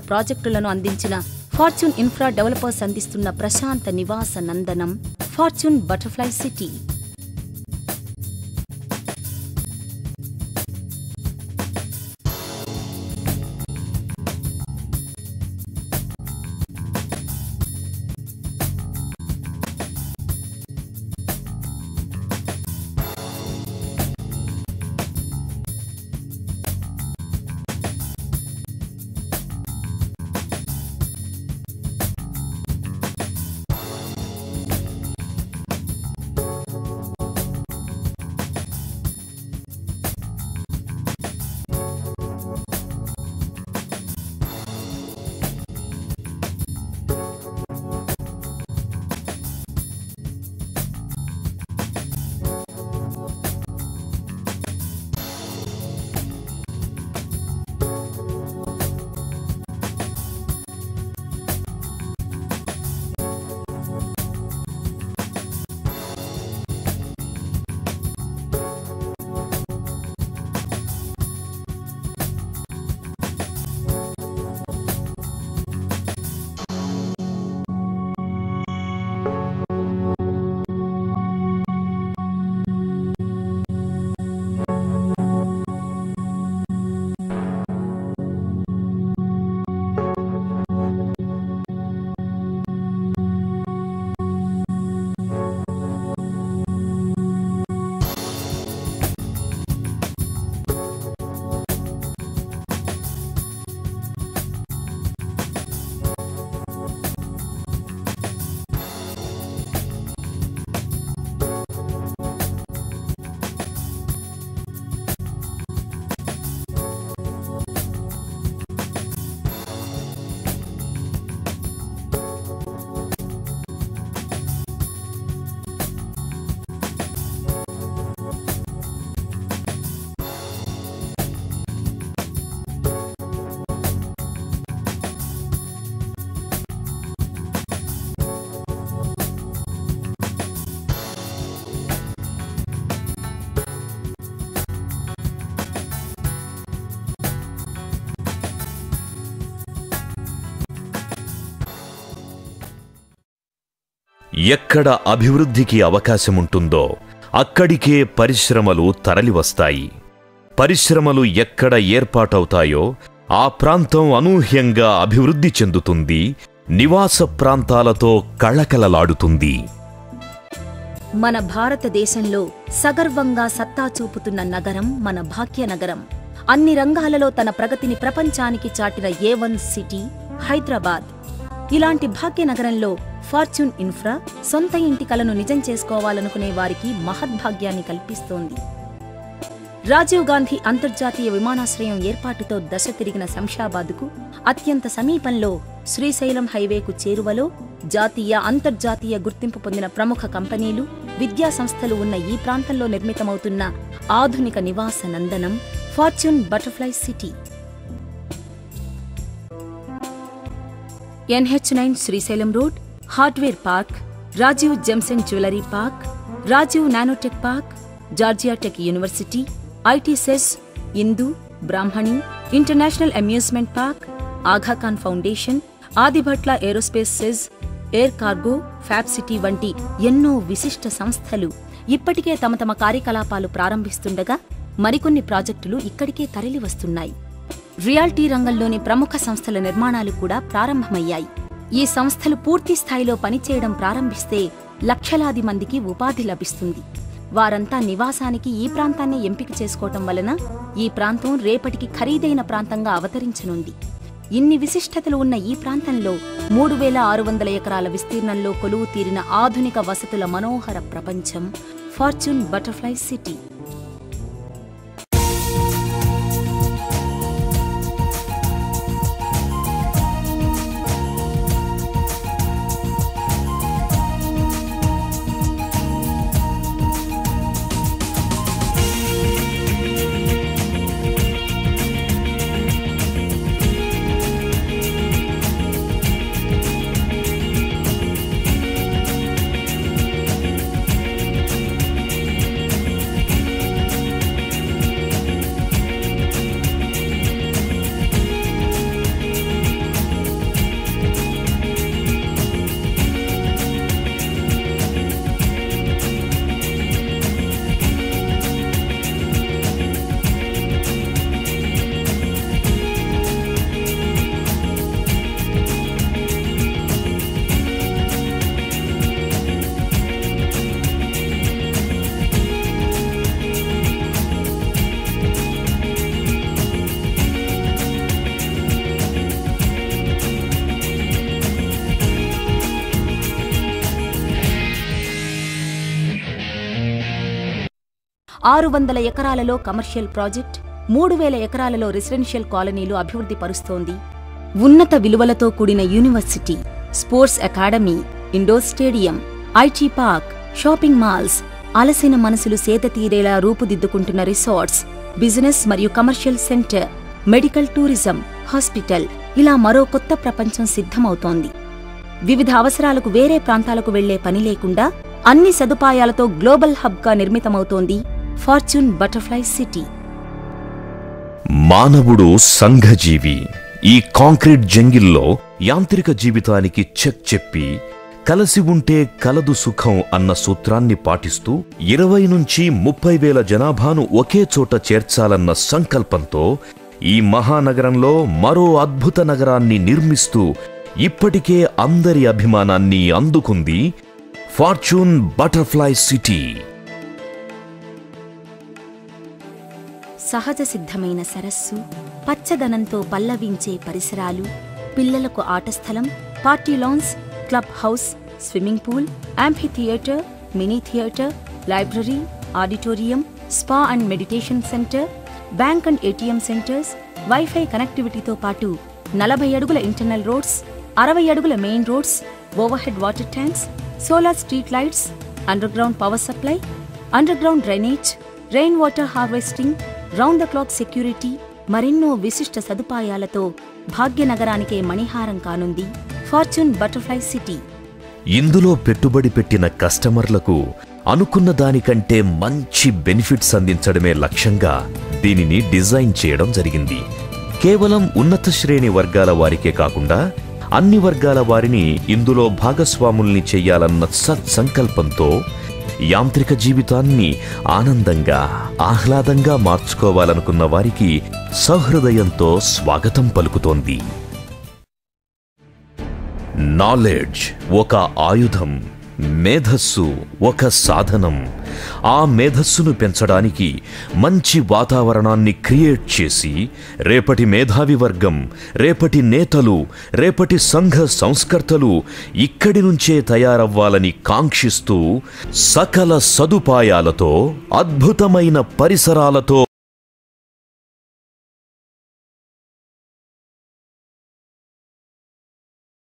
ప్రాజెక్టులను అందించిన fortune infra developers అందిస్తున్న ప్రశాంత నివాస నందనం ఫార్చ్యూన్ బటర్ఫ్లై సిటీ. ఎక్కడ అభివృద్ధికి అవకాశముంటుందో అక్కడికే పరిశ్రమలు తరలివస్తాయి. పరిశ్రమలు ఎక్కడ ఏర్పాటవుతాయో ఆ ప్రాంతం అనూహ్యంగా అభివృద్ధి చెందుతుంది, నివాస ప్రాంతాలతో కళకళలాడుతుంది. మన భారతదేశంలో సగర్వంగా సత్తా చూపుతున్న నగరం మన భాగ్యనగరం. అన్ని రంగాలలో తన ప్రగతిని ప్రపంచానికి చాటిన A1 సిటీ హైదరాబాద్. ఇలాంటి భాగ్యనగరంలో ఫార్చ్యూన్ ఇన్ఫ్రా సొంత ఇంటి కలను నిజం చేసుకోవాలనుకునే వారికి మహద్భాగ్యాన్ని కల్పిస్తోంది. రాజీవ్ గాంధీ అంతర్జాతీయ విమానాశ్రయం ఏర్పాటుతో దశ తిరిగిన శంషాబాద్కు అత్యంత సమీపంలో శ్రీశైలం హైవేకు చేరువలో జాతీయ, అంతర్జాతీయ గుర్తింపు పొందిన ప్రముఖ కంపెనీలు, విద్యా సంస్థలు ఉన్న ఈ ప్రాంతంలో నిర్మితమవుతున్న ఆధునిక నివాస నందనం fortune butterfly city. NH9 Srisailam road, hardware park, Rajiv gems and jewellery park, Rajiv nanotech park, Georgia tech university, IT SEZ, Indu, Brahmani, international amusement park, Aga Khan foundation, Adibatla aerospace SEZ, air cargo, fab city వంటి ఎన్నో విశిష్ట సంస్థలు ఇప్పటికే తమ తమ కార్యకలాపాలు ప్రారంభిస్తుండగా మరికొన్ని ప్రాజెక్టులు ఇక్కడికే తరలివస్తున్నాయి. రియాల్టీ రంగంలోని ప్రముఖ సంస్థల నిర్మాణాలు కూడా ప్రారంభమయ్యాయి. ఈ సంస్థలు పూర్తి స్థాయిలో పనిచేయడం ప్రారంభిస్తే లక్షలాది మందికి ఉపాధి లభిస్తుంది. వారంతా నివాసానికి ఈ ప్రాంతాన్ని ఎంపిక చేసుకోవటం వలన ఈ ప్రాంతం రేపటికి ఖరీదైన ప్రాంతంగా అవతరించనుంది. ఇన్ని విశిష్టతలు ఉన్న ఈ ప్రాంతంలో 3600 ఎకరాల విస్తీర్ణంలో కొలువు తీరిన ఆధునిక వసతుల మనోహర ప్రపంచం ఫార్చ్యూన్ బటర్ఫ్లై సిటీ. 600 ఎకరాలలో కమర్షియల్ ప్రాజెక్ట్, 3000 ఎకరాలలో రెసిడెన్షియల్ కాలనీలు అభివృద్ధి పరుస్తోంది. ఉన్నత విలువలతో కూడిన university, sports academy, indoor stadium, IT park, shopping malls, అలసిన మనసులు సేద తీరేలా రూపుదిద్దుకుంటున్న రిసార్ట్స్, బిజినెస్ మరియు commercial centre, medical tourism, hospital, ఇలా మరో కొత్త ప్రపంచం సిద్ధమవుతోంది. వివిధ అవసరాలకు వేరే ప్రాంతాలకు వెళ్లే పని లేకుండా అన్ని సదుపాయాలతో గ్లోబల్ హబ్గా నిర్మితమవుతోంది ఫార్చ్యూన్ బటర్ఫ్లై సిటీ. మానవుడు సంఘజీవి. ఈ కాంక్రీట్ జంగిల్లో యాంత్రిక జీవితానికి చెక్ చెప్పి కలసి ఉంటే కలదు సుఖం అన్న సూత్రాన్ని పాటిస్తూ 20 నుంచి 30,000 జనాభాను ఒకే చోట చేర్చాలన్న సంకల్పంతో ఈ మహానగరంలో మరో అద్భుత నగరాన్ని నిర్మిస్తూ ఇప్పటికే అందరి అభిమానాన్ని అందుకుంది ఫార్చ్యూన్ బటర్ఫ్లై సిటీ. సహజ సిద్ధమైన సరస్సు, పచ్చదనంతో పల్లవించే పరిసరాలు, పిల్లలకు ఆటస్థలం, party lawns, club house, swimming pool, amphitheatre, mini theatre, library, auditorium, spa and meditation centre, bank and ATM centres, wifi కనెక్టివిటీతో పాటు 40 అడుగుల ఇంటర్నల్ రోడ్స్, 60 అడుగుల main roads, overhead water tanks, solar street lights, underground power supply, underground drainage, rain water harvesting, round the clock security, మరెన్నో విశిష్ట సదుపాయాలతో భాగ్యనగరానికే మణిహారం కానుంది fortune butterfly city. ఇందులో పెట్టుబడి పెట్టిన కస్టమర్లకు అనుకున్న దానికంటే మంచి బెనిఫిట్స్ అందించడమే లక్ష్యంగా దీనిని డిజైన్ చేయడం జరిగింది. కేవలం ఉన్నత శ్రేణి వర్గాల వారికే కాకుండా అన్ని వర్గాల వారిని ఇందులో భాగస్వాముల్ని చెయ్యాలన్న సత్సంకల్పంతో యాంత్రిక జీవితాన్ని ఆనందంగా, ఆహ్లాదంగా మార్చుకోవాలనుకున్న వారికి సహృదయంతో స్వాగతం పలుకుతోంది. నాలెడ్జ్ ఒక ఆయుధం, మేధస్సు ఒక సాధనం. ఆ మేధస్సును పెంచడానికి మంచి వాతావరణాన్ని క్రియేట్ చేసి రేపటి మేధావి వర్గం, రేపటి నేతలు, రేపటి సంఘ సంస్కర్తలు ఇక్కడి నుంచే తయారవ్వాలని కాంక్షిస్తూ సకల సదుపాయాలతో, అద్భుతమైన పరిసరాలతో